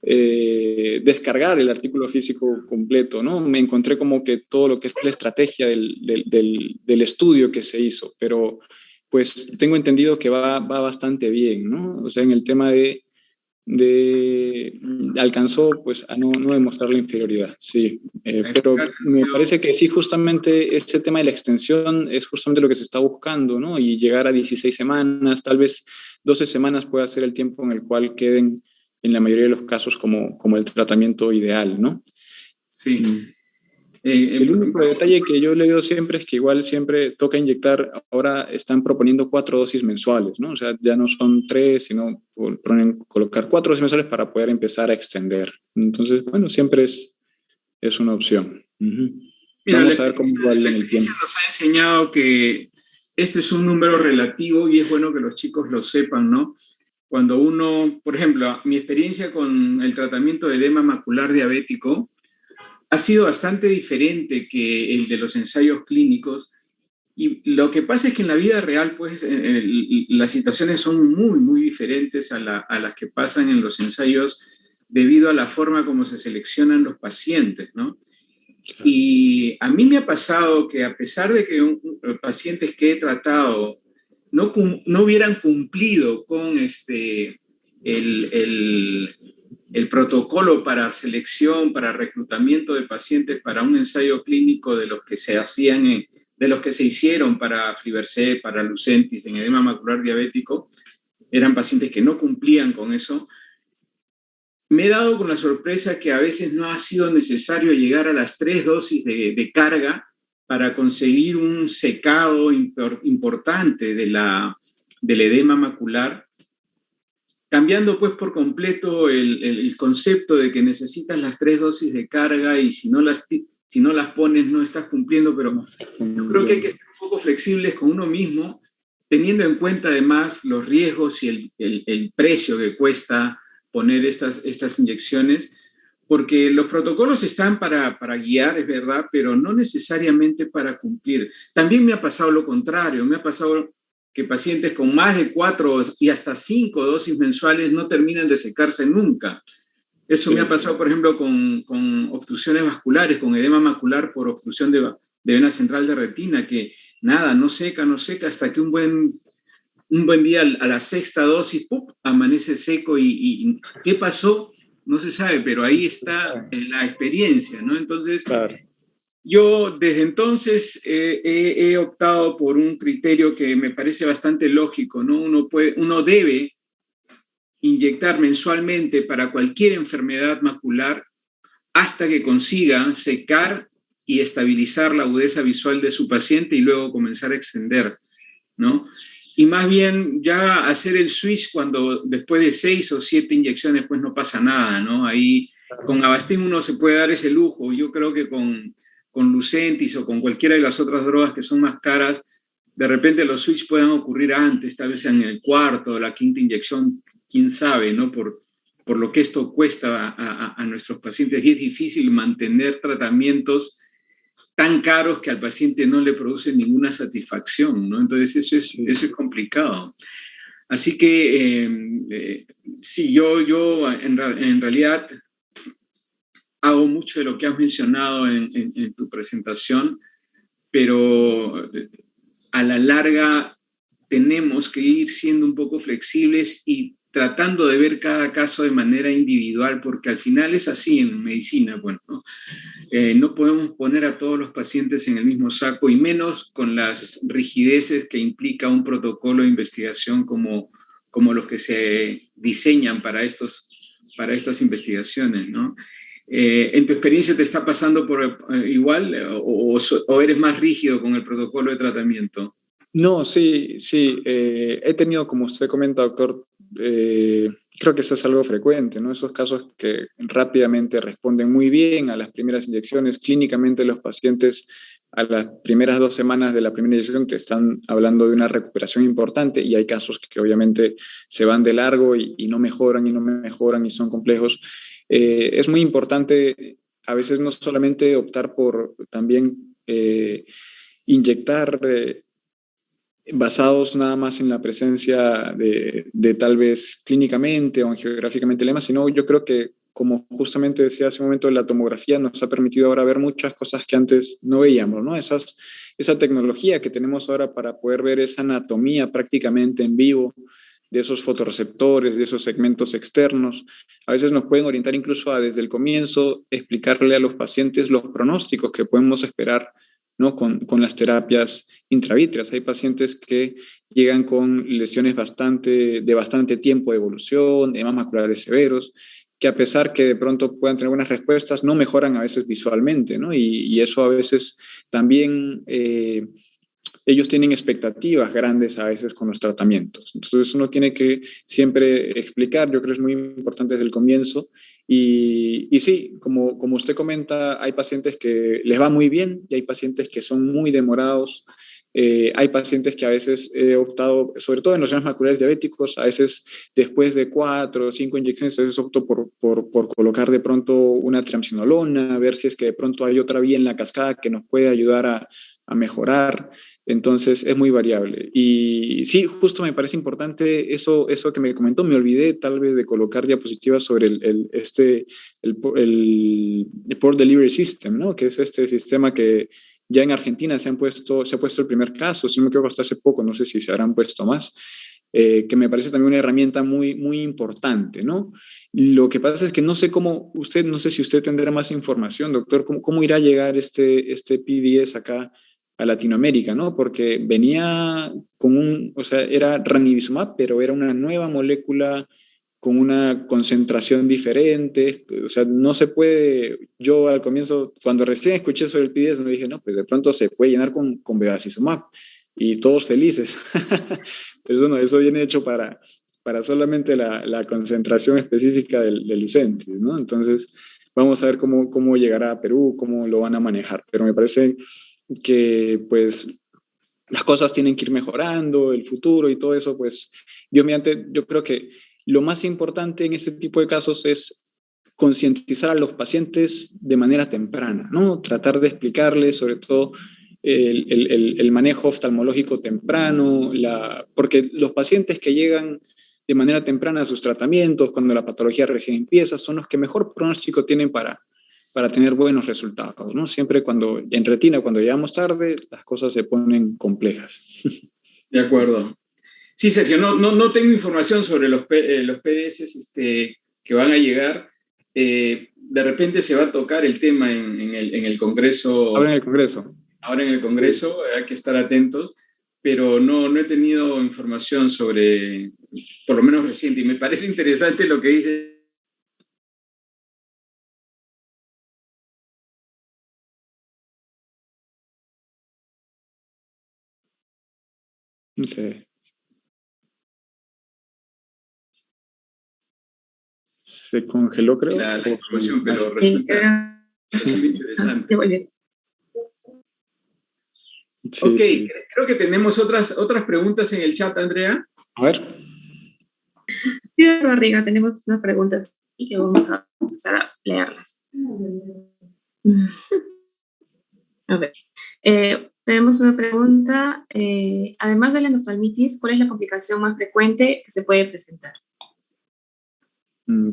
descargar el artículo físico completo, ¿no? Me encontré como que todo lo que es la estrategia del estudio que se hizo, pero pues tengo entendido que va bastante bien, ¿no? O sea, en el tema alcanzó pues a no demostrar la inferioridad, sí. Pero me parece que sí, justamente ese tema de la extensión es justamente lo que se está buscando, ¿no? Y llegar a 16 semanas, tal vez 12 semanas pueda ser el tiempo en el cual queden en la mayoría de los casos como el tratamiento ideal, ¿no? Sí. El único detalle que yo le digo siempre es que igual siempre toca inyectar, ahora están proponiendo 4 dosis mensuales, ¿no? O sea, ya no son 3, sino proponen colocar 4 dosis mensuales para poder empezar a extender. Entonces, bueno, siempre es una opción. Mira, vamos a ver cómo va en el tiempo. Nos ha enseñado que este es un número relativo y es bueno que los chicos lo sepan, ¿no? Cuando uno, por ejemplo, mi experiencia con el tratamiento de edema macular diabético ha sido bastante diferente que el de los ensayos clínicos, y lo que pasa es que en la vida real, pues, las situaciones son muy diferentes a las que pasan en los ensayos debido a la forma como se seleccionan los pacientes, ¿no? Y a mí me ha pasado que a pesar de que pacientes que he tratado no hubieran cumplido con el protocolo para selección, para reclutamiento de pacientes para un ensayo clínico de los que se hacían, de los que se hicieron para aflibercept, para Lucentis en edema macular diabético, eran pacientes que no cumplían con eso. Me he dado con la sorpresa que a veces no ha sido necesario llegar a las 3 dosis de carga para conseguir un secado importante del edema macular, cambiando pues por completo el concepto de que necesitas las 3 dosis de carga y si no las pones no estás cumpliendo, pero yo creo que hay que ser un poco flexibles con uno mismo, teniendo en cuenta además los riesgos y el precio que cuesta poner estas inyecciones, porque los protocolos están para guiar, es verdad, pero no necesariamente para cumplir. También me ha pasado lo contrario, me ha pasado que pacientes con más de 4 y hasta 5 dosis mensuales no terminan de secarse nunca. Eso me ha pasado, por ejemplo, con obstrucciones vasculares, con edema macular por obstrucción de vena central de retina, que nada, no seca, hasta que un buen día a la 6ª dosis, ¡pum!, amanece seco y ¿qué pasó? No se sabe, pero ahí está la experiencia, ¿no? Entonces, claro. Yo desde entonces he optado por un criterio que me parece bastante lógico, ¿no? Uno debe inyectar mensualmente para cualquier enfermedad macular hasta que consiga secar y estabilizar la agudeza visual de su paciente y luego comenzar a extender, ¿no? Y más bien ya hacer el switch cuando después de 6 o 7 inyecciones pues no pasa nada, ¿no? Ahí con Avastin uno se puede dar ese lujo. Yo creo que con Lucentis o con cualquiera de las otras drogas que son más caras, de repente los switch puedan ocurrir antes, tal vez en el 4º o la 5ª inyección, quién sabe, ¿no? Por lo que esto cuesta a nuestros pacientes, y es difícil mantener tratamientos tan caros que al paciente no le producen ninguna satisfacción, ¿no? Entonces eso es complicado. Así que sí, yo en realidad hago mucho de lo que has mencionado en tu presentación, pero a la larga tenemos que ir siendo un poco flexibles y tratando de ver cada caso de manera individual, porque al final es así en medicina, bueno, ¿no? No podemos poner a todos los pacientes en el mismo saco, y menos con las rigideces que implica un protocolo de investigación como los que se diseñan para estas investigaciones, ¿no? ¿En tu experiencia te está pasando por igual o eres más rígido con el protocolo de tratamiento? No, sí, sí. He tenido, como usted comenta, doctor, creo que eso es algo frecuente, ¿no? Esos casos que rápidamente responden muy bien a las primeras inyecciones. Clínicamente los pacientes a las primeras 2 semanas de la primera inyección te están hablando de una recuperación importante, y hay casos que obviamente se van de largo y no mejoran y no mejoran y son complejos. Es muy importante a veces no solamente optar por también inyectar basados nada más en la presencia de tal vez clínicamente o geográficamente lemas, sino yo creo que, como justamente decía hace un momento, la tomografía nos ha permitido ahora ver muchas cosas que antes no veíamos, ¿no? Esa tecnología que tenemos ahora para poder ver esa anatomía prácticamente en vivo de esos fotorreceptores, de esos segmentos externos, a veces nos pueden orientar incluso a desde el comienzo explicarle a los pacientes los pronósticos que podemos esperar, ¿no? Con las terapias intravítreas. Hay pacientes que llegan con lesiones de bastante tiempo de evolución, edemas maculares severos, que a pesar que de pronto puedan tener buenas respuestas, no mejoran a veces visualmente, ¿no? Y eso a veces también ellos tienen expectativas grandes a veces con los tratamientos. Entonces uno tiene que siempre explicar, yo creo que es muy importante desde el comienzo. Y sí, como usted comenta, hay pacientes que les va muy bien y hay pacientes que son muy demorados. Hay pacientes que a veces he optado, sobre todo en los edemas maculares diabéticos, a veces después de 4 o 5 inyecciones, a veces opto por colocar de pronto una triamcinolona, ver si es que de pronto hay otra vía en la cascada que nos puede ayudar a mejorar. Entonces es muy variable. Y sí, justo me parece importante eso que me comentó. Me olvidé tal vez de colocar diapositivas sobre el Port Delivery System, ¿no? Que es este sistema que ya en Argentina se ha puesto el primer caso, si no me equivoco, hasta hace poco, no sé si se habrán puesto más, que me parece también una herramienta muy, muy importante, ¿no? Lo que pasa es que no sé no sé si usted tendrá más información, doctor, cómo irá a llegar este PDS acá a Latinoamérica, ¿no? Porque venía o sea, era ranibizumab, pero era una nueva molécula con una concentración diferente, o sea, no se puede, yo al comienzo, cuando recién escuché sobre el PDS, me dije, no, pues de pronto se puede llenar con bevacizumab, y todos felices. Pero eso viene hecho para solamente la concentración específica del Lucentis, ¿no? Entonces, vamos a ver cómo llegará a Perú, cómo lo van a manejar, pero me parece que pues las cosas tienen que ir mejorando, el futuro y todo eso, pues Dios mediante, yo creo que lo más importante en este tipo de casos es concientizar a los pacientes de manera temprana, ¿no? Tratar de explicarles sobre todo el manejo oftalmológico temprano, porque los pacientes que llegan de manera temprana a sus tratamientos, cuando la patología recién empieza, son los que mejor pronóstico tienen para tener buenos resultados, ¿no? Siempre en retina, cuando llegamos tarde, las cosas se ponen complejas. De acuerdo. Sí, Sergio, no tengo información sobre los PDS que van a llegar. De repente se va a tocar el tema en el Congreso. Ahora en el Congreso. Ahora en el Congreso, hay que estar atentos, pero no he tenido información sobre, por lo menos reciente, y me parece interesante lo que dice. Sí. Se congeló, creo. La información, pero Sí, resulta interesante. Sí, Ok, sí. creo que tenemos otras preguntas en el chat, Andrea. A ver. Sí, Barriga, tenemos unas preguntas y que vamos a empezar a leerlas. A ver, tenemos una pregunta. Además de la endoftalmitis, ¿cuál es la complicación más frecuente que se puede presentar?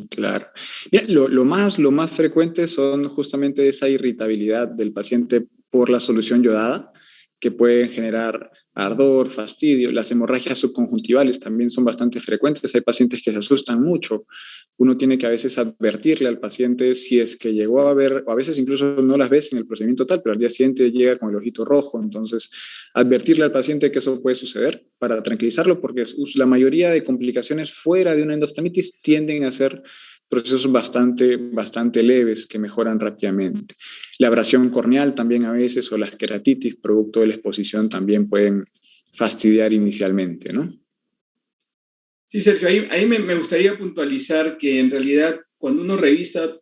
Claro. Mira, lo más frecuente son justamente esa irritabilidad del paciente por la solución yodada, que puede generar ardor, fastidio. Las hemorragias subconjuntivales también son bastante frecuentes. Hay pacientes que se asustan mucho. Uno tiene que a veces advertirle al paciente si es que llegó a ver, o a veces incluso no las ves en el procedimiento total, pero al día siguiente llega con el ojito rojo. Entonces, advertirle al paciente que eso puede suceder para tranquilizarlo, porque la mayoría de complicaciones fuera de una endoftalmitis tienden a ser procesos bastante leves que mejoran rápidamente. La abrasión corneal también a veces o las queratitis producto de la exposición también pueden fastidiar inicialmente, ¿no? Sí, Sergio, ahí me gustaría puntualizar que en realidad cuando uno revisa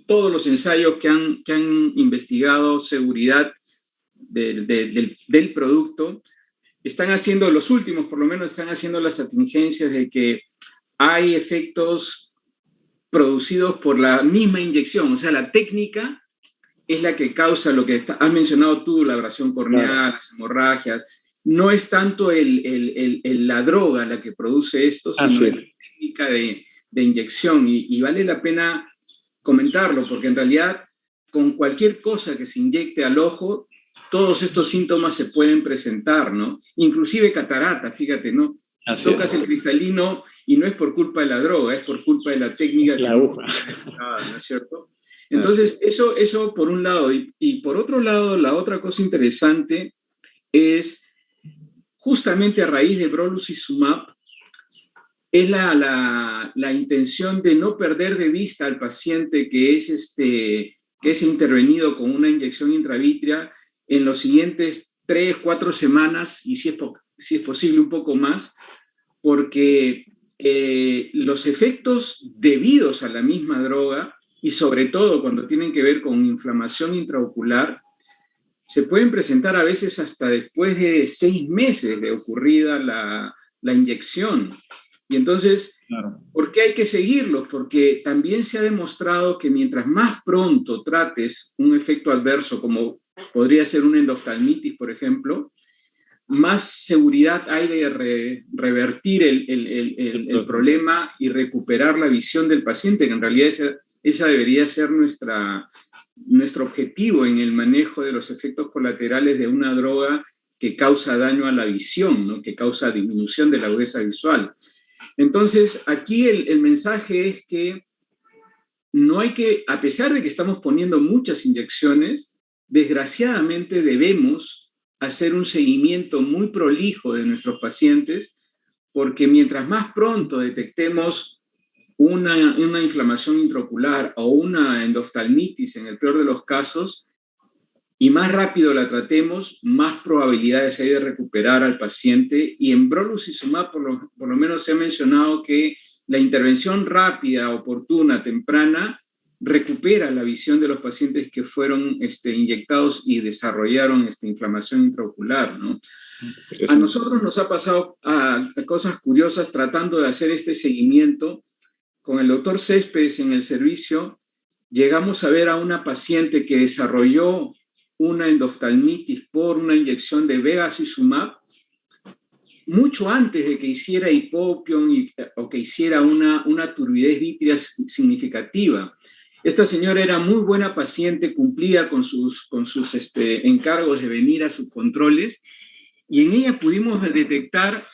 todos los ensayos que han investigado seguridad del producto, están haciendo, los últimos por lo menos, están haciendo las atingencias de que hay efectos producidos por la misma inyección, o sea, la técnica es la que causa lo que has mencionado tú, la abrasión corneal, claro, las hemorragias. No es tanto la droga la que produce esto, sino la técnica de inyección. Y vale la pena comentarlo, porque en realidad con cualquier cosa que se inyecte al ojo, todos estos síntomas se pueden presentar, ¿no? Inclusive catarata, fíjate, ¿no? Tocas el cristalino y no es por culpa de la droga, es por culpa de la técnica la aguja, ¿no es cierto? Entonces, eso por un lado. Y por otro lado, la otra cosa interesante es, justamente a raíz de brolucizumab, es la intención de no perder de vista al paciente que es intervenido con una inyección intravítrea en los siguientes 3-4 semanas, y si es posible un poco más, porque los efectos debidos a la misma droga, y sobre todo cuando tienen que ver con inflamación intraocular, se pueden presentar a veces hasta después de 6 meses de ocurrida la inyección. Y entonces, claro, ¿por qué hay que seguirlos? Porque también se ha demostrado que mientras más pronto trates un efecto adverso, como podría ser una endoftalmitis, por ejemplo, más seguridad hay de revertir el problema y recuperar la visión del paciente, que en realidad esa debería ser nuestro objetivo en el manejo de los efectos colaterales de una droga que causa daño a la visión, ¿no? Que causa disminución de la agudeza visual. Entonces, aquí el mensaje es que no hay que, a pesar de que estamos poniendo muchas inyecciones, desgraciadamente debemos hacer un seguimiento muy prolijo de nuestros pacientes, porque mientras más pronto detectemos una inflamación intraocular o una endoftalmitis, en el peor de los casos, y más rápido la tratemos, más probabilidades hay de recuperar al paciente. Y en brolucizumab, por lo menos se ha mencionado que la intervención rápida, oportuna, temprana, recupera la visión de los pacientes que fueron inyectados y desarrollaron inflamación intraocular, ¿no? A nosotros nos ha pasado a cosas curiosas tratando de hacer este seguimiento. Con el doctor Céspedes en el servicio, llegamos a ver a una paciente que desarrolló una endoftalmitis por una inyección de bevacizumab mucho antes de que hiciera hipopión o que hiciera una turbidez vítrea significativa. Esta señora era muy buena paciente, cumplía con sus encargos de venir a sus controles, y en ella pudimos detectar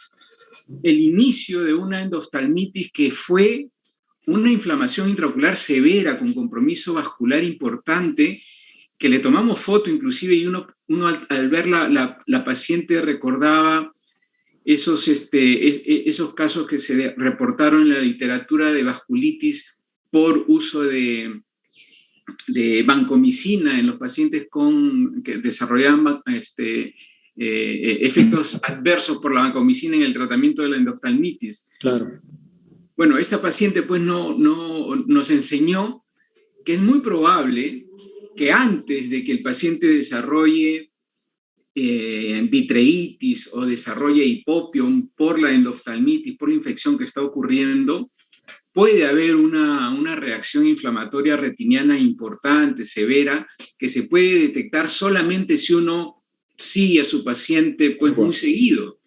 el inicio de una endoftalmitis que fue una inflamación intraocular severa con compromiso vascular importante, que le tomamos foto inclusive, y uno al ver la paciente recordaba esos casos que se reportaron en la literatura de vasculitis por uso de vancomicina en los pacientes que desarrollaban efectos adversos por la vancomicina en el tratamiento de la endoftalmitis. Claro. Bueno, esta paciente pues nos enseñó que es muy probable que antes de que el paciente desarrolle vitreitis o desarrolle hipopión por la endoftalmitis, por la infección que está ocurriendo, puede haber una reacción inflamatoria retiniana importante, severa, que se puede detectar solamente si uno sigue a su paciente pues muy seguido,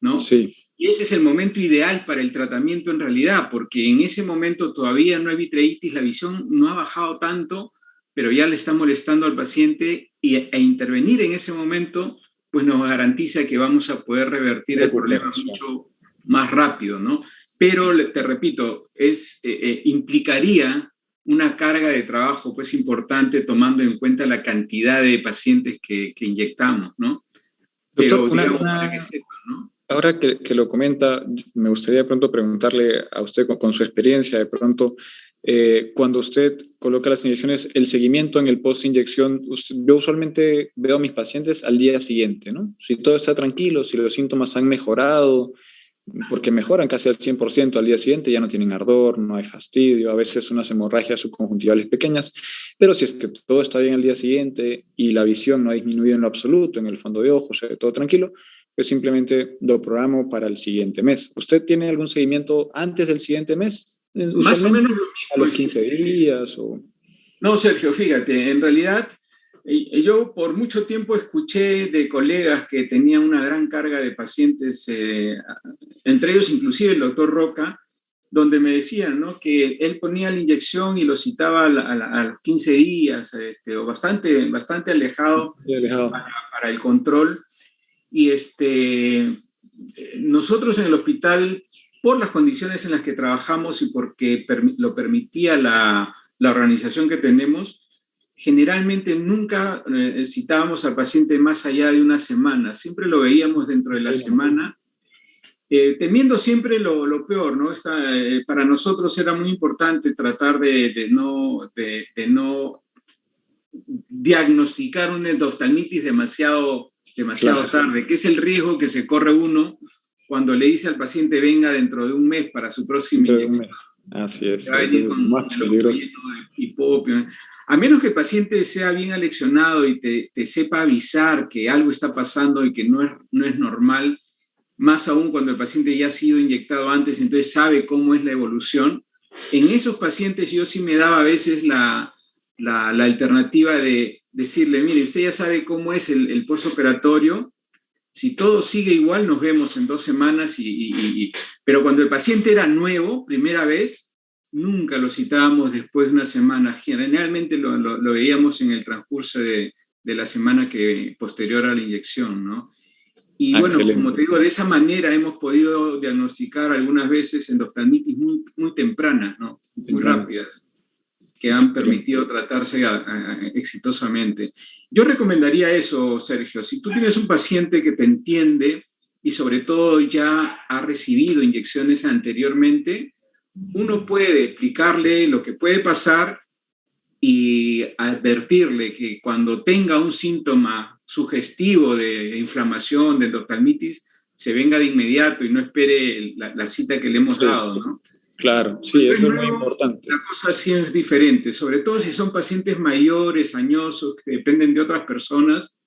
¿no? Sí. Y ese es el momento ideal para el tratamiento en realidad, porque en ese momento todavía no hay vitreitis, la visión no ha bajado tanto, pero ya le está molestando al paciente e intervenir en ese momento pues nos garantiza que vamos a poder revertir el problema mucho más rápido, ¿no? Pero, te repito, implicaría una carga de trabajo pues importante tomando en cuenta la cantidad de pacientes que inyectamos, ¿no? Doctor, Pero digamos, para que sepan, ¿no? Ahora que lo comenta, me gustaría de pronto preguntarle a usted con su experiencia, de pronto, cuando usted coloca las inyecciones, el seguimiento en el post-inyección, yo usualmente veo a mis pacientes al día siguiente, ¿no? Si todo está tranquilo, si los síntomas han mejorado, porque mejoran casi al 100% al día siguiente, ya no tienen ardor, no hay fastidio, a veces unas hemorragias subconjuntivales pequeñas, pero si es que todo está bien al día siguiente y la visión no ha disminuido en lo absoluto, en el fondo de ojos, todo tranquilo, pues simplemente lo programo para el siguiente mes. ¿Usted tiene algún seguimiento antes del siguiente mes? Más o menos lo mismo. ¿A los 15 días? No, Sergio, fíjate, en realidad yo por mucho tiempo escuché de colegas que tenían una gran carga de pacientes, entre ellos inclusive el doctor Roca, donde me decían, ¿no?, que él ponía la inyección y lo citaba a los 15 días, o bastante alejado, para el control. Y nosotros en el hospital, por las condiciones en las que trabajamos y porque lo permitía la organización que tenemos, generalmente nunca citábamos al paciente más allá de una semana, siempre lo veíamos dentro de la semana, temiendo siempre lo peor, ¿no? Para nosotros era muy importante tratar de no diagnosticar una endoftalmitis demasiado tarde, que es el riesgo que se corre uno cuando le dice al paciente venga dentro de un mes para su próxima inyección. Así es. Va a venir con el ojo lleno de hipopio. A menos que el paciente sea bien aleccionado y te sepa avisar que algo está pasando y que no es normal, más aún cuando el paciente ya ha sido inyectado antes, entonces sabe cómo es la evolución. En esos pacientes yo sí me daba a veces la alternativa de decirle, mire, usted ya sabe cómo es el postoperatorio, si todo sigue igual nos vemos en 2 semanas, pero cuando el paciente era nuevo, primera vez, nunca lo citábamos después de una semana, generalmente lo veíamos en el transcurso de la semana posterior a la inyección, ¿no? Y bueno, excelente. Como te digo, de esa manera hemos podido diagnosticar algunas veces endoftalmitis muy tempranas, ¿no? Muy rápidas, que han permitido tratarse exitosamente. Yo recomendaría eso, Sergio. Si tú tienes un paciente que te entiende y sobre todo ya ha recibido inyecciones anteriormente, uno puede explicarle lo que puede pasar y advertirle que cuando tenga un síntoma sugestivo de inflamación, de endoftalmitis, se venga de inmediato y no espere la cita que le hemos dado, ¿no? Claro, sí, eso es muy importante. La cosa sí es diferente, sobre todo si son pacientes mayores, añosos, que dependen de otras personas.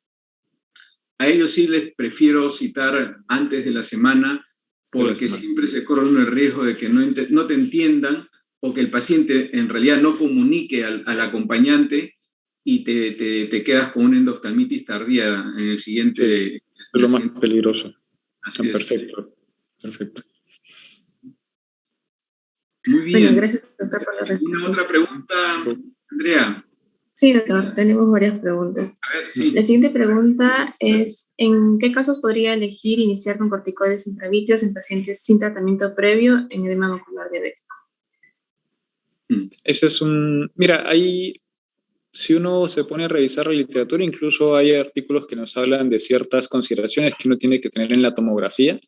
A ellos sí les prefiero citar antes de la semana, porque siempre se corre el riesgo de que no te entiendan o que el paciente en realidad no comunique al acompañante y te quedas con una endoftalmitis tardía en el siguiente. Es lo más peligroso. Así perfecto. Perfecto. Muy bien. Bueno, gracias, doctor, por la respuesta. ¿Una otra pregunta, Andrea? Sí, doctor, tenemos varias preguntas. A ver, sí. La siguiente pregunta es, ¿en qué casos podría elegir iniciar con corticoides intravítreos en pacientes sin tratamiento previo en edema macular diabético? Este es mira, ahí, si uno se pone a revisar la literatura, incluso hay artículos que nos hablan de ciertas consideraciones que uno tiene que tener en la tomografía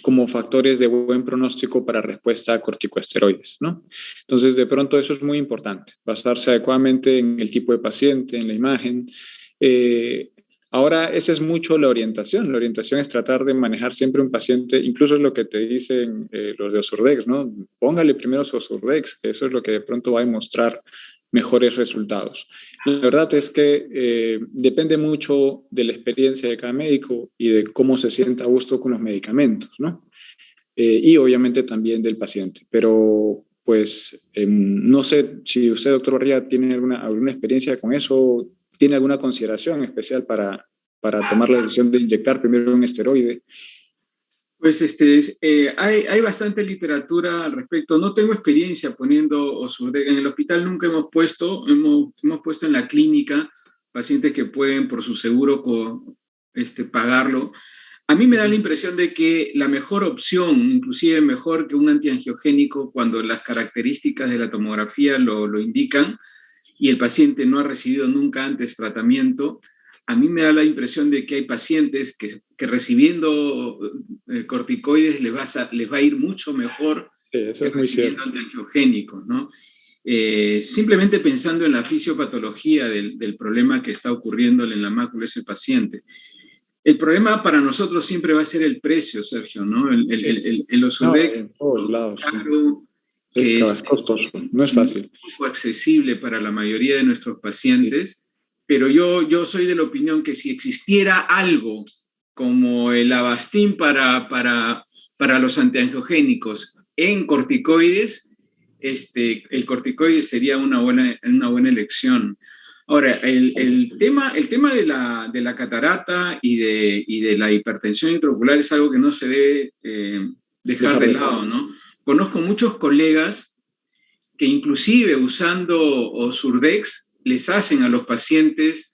como factores de buen pronóstico para respuesta a corticosteroides, ¿no? Entonces, de pronto eso es muy importante, basarse adecuadamente en el tipo de paciente, en la imagen. Ahora, esa es mucho la orientación. La orientación es tratar de manejar siempre un paciente, incluso es lo que te dicen los de Ozurdex, ¿no? Póngale primero su Ozurdex, que eso es lo que de pronto va a demostrar mejores resultados. La verdad es que depende mucho de la experiencia de cada médico y de cómo se sienta a gusto con los medicamentos, ¿no? y obviamente también del paciente. Pero pues no sé si usted, doctor Barría, tiene alguna experiencia con eso, tiene alguna consideración especial para tomar la decisión de inyectar primero un esteroide. Pues hay bastante literatura al respecto. No tengo experiencia poniendo Ozurdex. En el hospital nunca hemos puesto en la clínica pacientes que pueden por su seguro pagarlo. A mí me da la impresión de que la mejor opción, inclusive mejor que un antiangiogénico cuando las características de la tomografía lo indican y el paciente no ha recibido nunca antes tratamiento, a mí me da la impresión de que hay pacientes que recibiendo corticoides les va a ir mucho mejor eso que es muy recibiendo cierto. antiangiogénicos, ¿no? Simplemente pensando en la fisiopatología del problema que está ocurriéndole en la mácula a ese paciente. El problema para nosotros siempre va a ser el precio, Sergio, ¿no? El Ozurdex En todos lados. caro, Sí. que Es costoso, no es fácil. un poco accesible para la mayoría de nuestros pacientes, pero yo soy de la opinión que si existiera algo como el Avastin para los antiangiogénicos en corticoides, el corticoide sería una buena elección. Ahora, el tema de la catarata y de la hipertensión intraocular es algo que no se debe dejar de lado, ¿no? Conozco muchos colegas que inclusive usando Ozurdex les hacen a los pacientes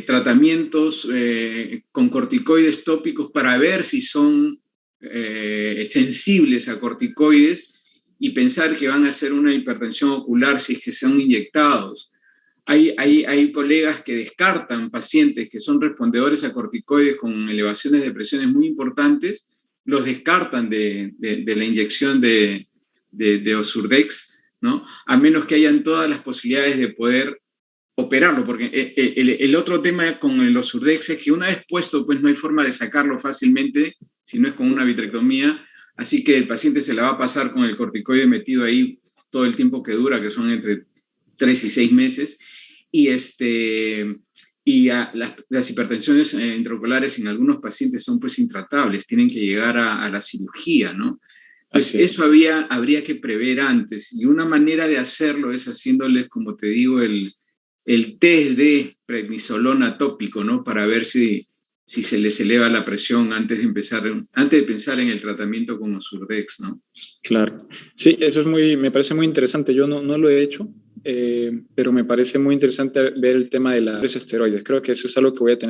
tratamientos con corticoides tópicos para ver si son sensibles a corticoides y pensar que van a hacer una hipertensión ocular si es que son inyectados. Hay colegas que descartan pacientes que son respondedores a corticoides con elevaciones de presiones muy importantes, los descartan de la inyección de Ozurdex, ¿no? A menos que hayan todas las posibilidades de poder operarlo, porque el otro tema con el Ozurdex es que una vez puesto, pues no hay forma de sacarlo fácilmente, si no es con una vitrectomía, así que el paciente se la va a pasar con el corticoide metido ahí todo el tiempo que dura, que son entre 3 y 6 meses, y las hipertensiones intraoculares en algunos pacientes son pues intratables, tienen que llegar a la cirugía, ¿no? Entonces, eso habría que prever antes, y una manera de hacerlo es haciéndoles, como te digo, el test de prednisolona tópico, ¿no? Para ver si se les eleva la presión antes de pensar en el tratamiento con Ozurdex, ¿no? Claro. Sí, eso me parece muy interesante. Yo no lo he hecho, pero me parece muy interesante ver el tema de los esteroides. Creo que eso es algo que voy a tener